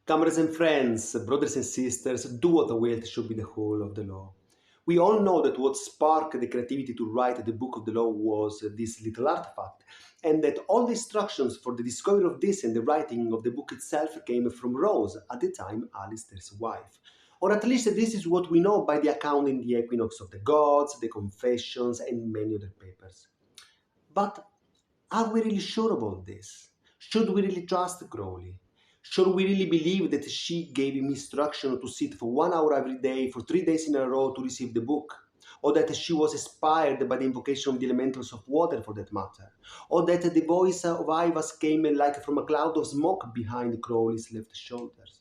Comrades and friends, brothers and sisters, do what will should be the whole of the law. We all know that what sparked the creativity to write the book of the law was this little artifact, and that all the instructions for the discovery of this and the writing of the book itself came from Rose, at the time Alistair's wife. Or at least this is what we know by the account in the Equinox of the Gods, the Confessions, and many other papers. But are we really sure about this? Should we really trust Crowley? Should we really believe that she gave him instruction to sit for 1 hour every day for 3 days in a row to receive the book? Or that she was inspired by the invocation of the elementals of water for that matter? Or that the voice of Ivas came like from a cloud of smoke behind Crowley's left shoulders?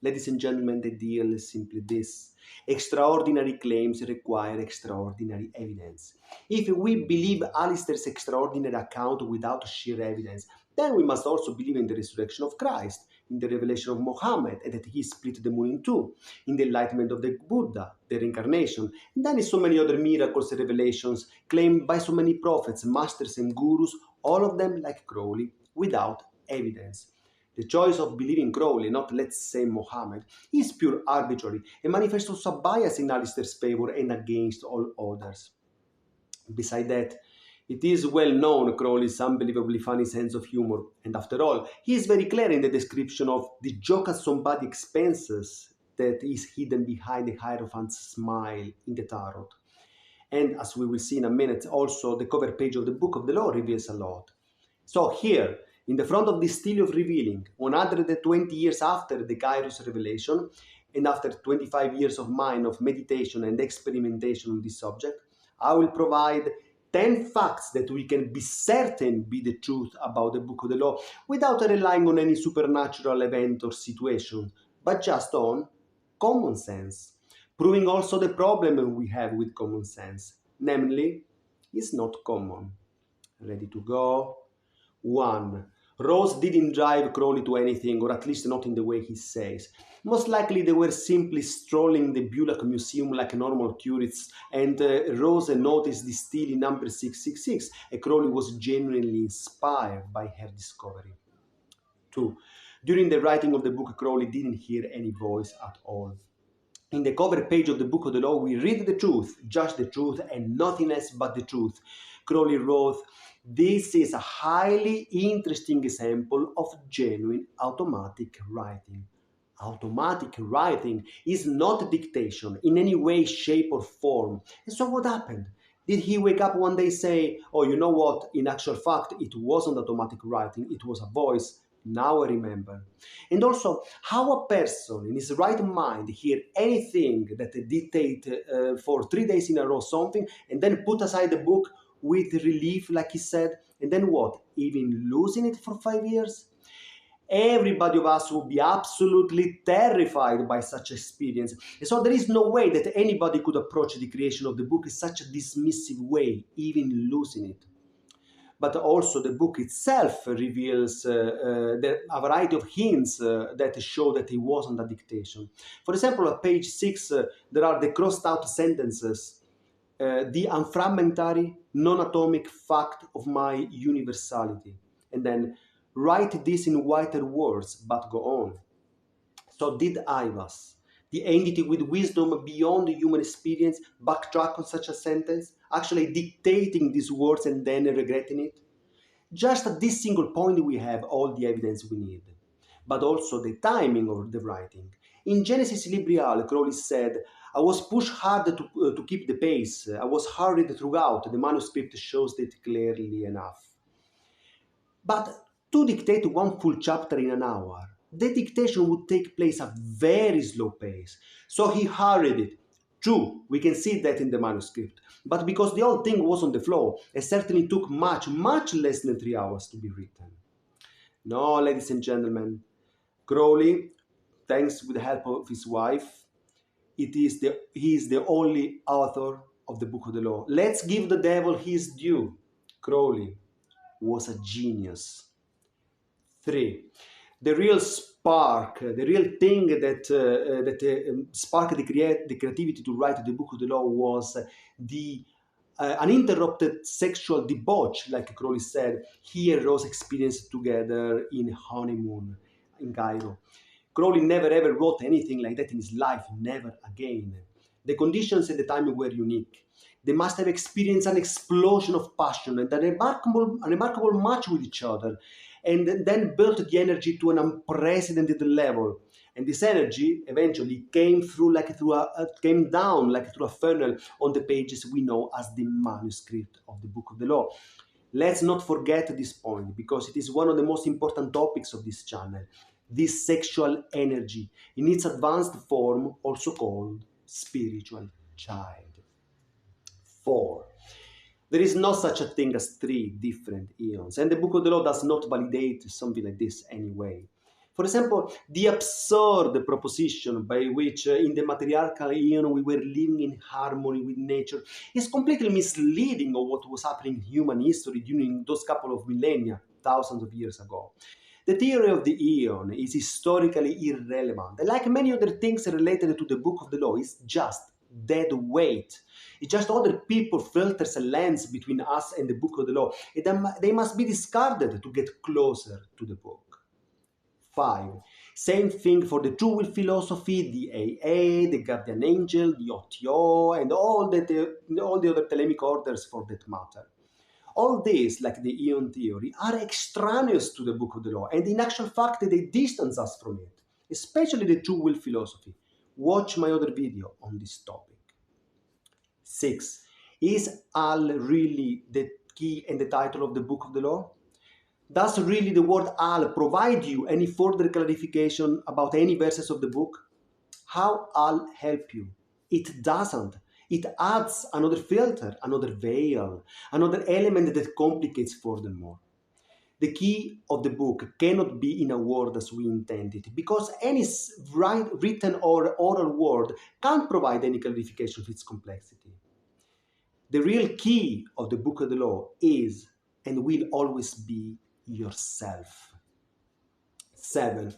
Ladies and gentlemen, the deal is simply this. Extraordinary claims require extraordinary evidence. If we believe Alistair's extraordinary account without sheer evidence, then we must also believe in the resurrection of Christ, in the revelation of Mohammed, and that he split the moon in two, in the enlightenment of the Buddha, the reincarnation, and then in so many other miracles and revelations claimed by so many prophets, masters, and gurus, all of them like Crowley, without evidence. The choice of believing Crowley, not let's say Mohammed, is pure arbitrary and manifests also a bias in Alistair's favor and against all others. Beside that, it is well known Crowley's unbelievably funny sense of humor, and after all, he is very clear in the description of the joke at somebody's expenses that is hidden behind the Hierophant's smile in the tarot. And as we will see in a minute, also the cover page of the Book of the Law reveals a lot. So here, in the front of the Stele of Revealing, 120 years after the Kairos revelation, and after 25 years of mine of meditation and experimentation on this subject, I will provide 10 facts that we can be certain be the truth about the Book of the Law without relying on any supernatural event or situation, but just on common sense, proving also the problem we have with common sense, namely, it's not common. Ready to go? 1. Rose didn't drive Crowley to anything, or at least not in the way he says. Most likely they were simply strolling the Bullock Museum like normal tourists, and Rose noticed the stele number 666, and Crowley was genuinely inspired by her discovery. 2. During the writing of the book, Crowley didn't hear any voice at all. In the cover page of the Book of the Law, we read the truth, just the truth, and nothing else but the truth. Crowley wrote, "This is a highly interesting example of genuine automatic writing." Automatic writing is not dictation in any way, shape, or form. And so what happened? Did he wake up one day and say, oh, you know what, in actual fact, it wasn't automatic writing, it was a voice? Now I remember. And also, how a person in his right mind hear anything that dictate for 3 days in a row something, and then put aside the book with relief, like he said, and then what? Even losing it for 5 years? Everybody of us would be absolutely terrified by such experience. And so there is no way that anybody could approach the creation of the book in such a dismissive way, even losing it. But also the book itself reveals a variety of hints that show that it wasn't a dictation. For example, at page 6, there are the crossed out sentences. The unfragmentary, non-atomic fact of my universality. And then, write this in whiter words, but go on. So did Ivas, the entity with wisdom beyond human experience, backtrack on such a sentence, actually dictating these words and then regretting it? Just at this single point we have all the evidence we need, but also the timing of the writing. In Genesis Librial, Crowley said, I was pushed hard to keep the pace. I was hurried throughout. The manuscript shows it clearly enough. But to dictate one full chapter in an hour, the dictation would take place at very slow pace. So he hurried it. True, we can see that in the manuscript. But because the whole thing was on the flow, it certainly took much less than 3 hours to be written. No, ladies and gentlemen, Crowley, thanks with the help of his wife, he is the only author of the Book of the Law. Let's give the devil his due. Crowley was a genius. 3. The real spark, the real thing that sparked the creativity to write the Book of the Law was the uninterrupted sexual debauch, like Crowley said, he and Rose experienced together in honeymoon in Cairo. Crowley never ever wrote anything like that in his life, never again. The conditions at the time were unique. They must have experienced an explosion of passion and a remarkable match with each other, and then built the energy to an unprecedented level. And this energy eventually came down like through a funnel on the pages we know as the manuscript of the Book of the Law. Let's not forget this point, because it is one of the most important topics of this channel. This sexual energy, in its advanced form, also called spiritual child. 4. There is no such a thing as 3 different eons, and the Book of the Law does not validate something like this anyway. For example, the absurd proposition by which in the matriarchal Aeon we were living in harmony with nature is completely misleading of what was happening in human history during those couple of millennia, thousands of years ago. The theory of the Aeon is historically irrelevant, and like many other things related to the Book of the Law, is just dead weight. It's just other people filters a lens between us and the Book of the Law, and they must be discarded to get closer to the book. 5. Same thing for the true will philosophy, the AA, the guardian angel, the O.T.O, and all the other Thelemic orders for that matter. All these, like the Aeon theory, are extraneous to the Book of the Law, and in actual fact they distance us from it, especially the true will philosophy. Watch my other video on this topic. 6. Is Al really the key and the title of the Book of the Law? Does really the word Al provide you any further clarification about any verses of the book? How Al help you? It doesn't. It adds another filter, another veil, another element that complicates furthermore. The key of the book cannot be in a word as we intended, because any written or oral word can't provide any clarification of its complexity. The real key of the Book of the Law is and will always be yourself. 7.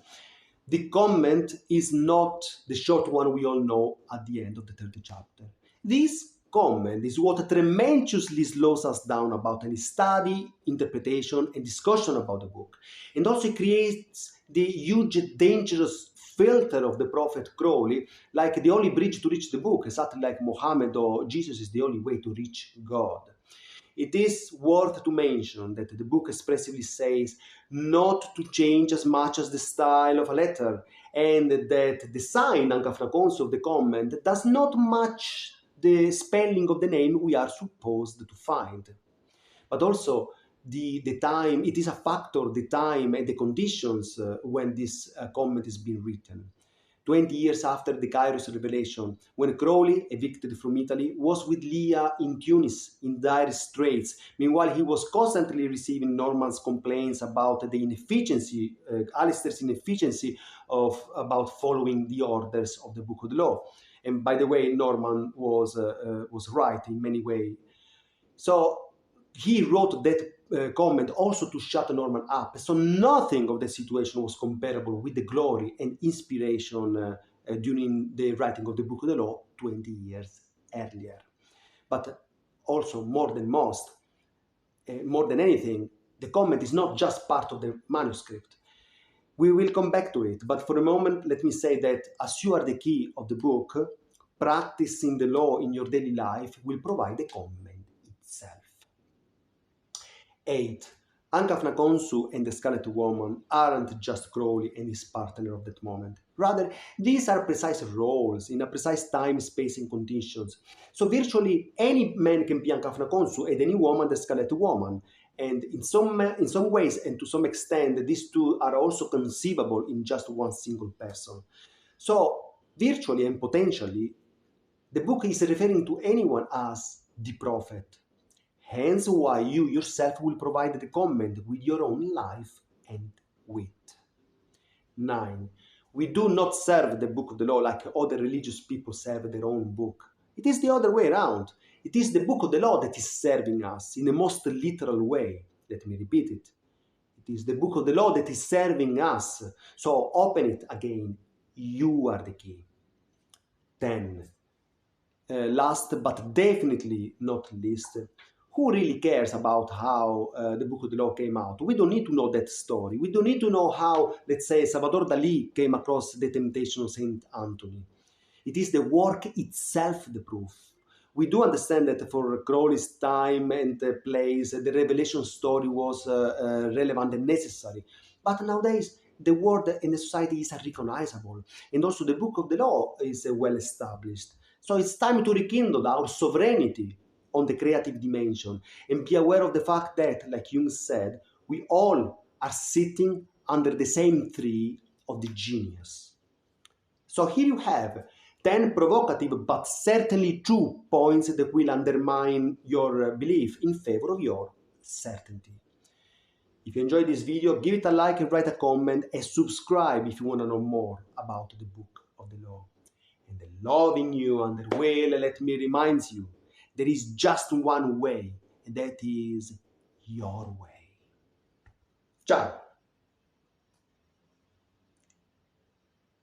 The comment is not the short one we all know at the end of the 3rd chapter. This comment is what tremendously slows us down about any study, interpretation, and discussion about the book, and also creates the huge, dangerous filter of the prophet Crowley, like the only bridge to reach the book, exactly like Muhammad or Jesus is the only way to reach God. It is worth to mention that the book expressively says not to change as much as the style of a letter, and that the sign Ankh-af-na-khonsu of the comment does not match the spelling of the name we are supposed to find. But also, the time, it is a factor, the time and the conditions when this comment is being written. 20 years after the Kairos revelation, when Crowley, evicted from Italy, was with Leah in Tunis in dire straits. Meanwhile, he was constantly receiving Norman's complaints about the inefficiency, Alistair's inefficiency about following the orders of the Book of the Law. And by the way, Norman was right in many ways. So he wrote that comment also to shut Norman up. So nothing of the situation was comparable with the glory and inspiration during the writing of the Book of the Law 20 years earlier. But also, more than anything, the comment is not just part of the manuscript. We will come back to it, but for a moment, let me say that as you are the key of the book, practicing the law in your daily life will provide the comment itself. 8. Ankh-af-na-khonsu and the Scarlet Woman aren't just Crowley and his partner of that moment. Rather, these are precise roles in a precise time, space, and conditions. So virtually any man can be Ankh-af-na-khonsu and any woman the Scarlet Woman. And in some ways and to some extent, these two are also conceivable in just one single person. So virtually and potentially, the book is referring to anyone as the prophet. Hence why you yourself will provide the comment with your own life and wit. 9. We do not serve the Book of the Law like other religious people serve their own book. It is the other way around. It is the Book of the Law that is serving us in the most literal way. Let me repeat it. It is the Book of the Law that is serving us. So open it again. You are the key. 10. Last but definitely not least, who really cares about how the Book of the Law came out? We don't need to know that story. We don't need to know how, let's say, Salvador Dali came across the temptation of Saint Anthony. It is the work itself the proof. We do understand that for Crowley's time and place, the revelation story was relevant and necessary. But nowadays, the world in the society is unrecognizable. And also the Book of the Law is well established. So it's time to rekindle our sovereignty on the creative dimension and be aware of the fact that, like Jung said, we all are sitting under the same tree of the genius. So here you have 10 provocative but certainly true points that will undermine your belief in favor of your certainty. If you enjoyed this video, give it a like and write a comment and subscribe if you want to know more about the Book of the Law. And the loving you and the will, let me remind you, there is just one way, and that is your way. Ciao!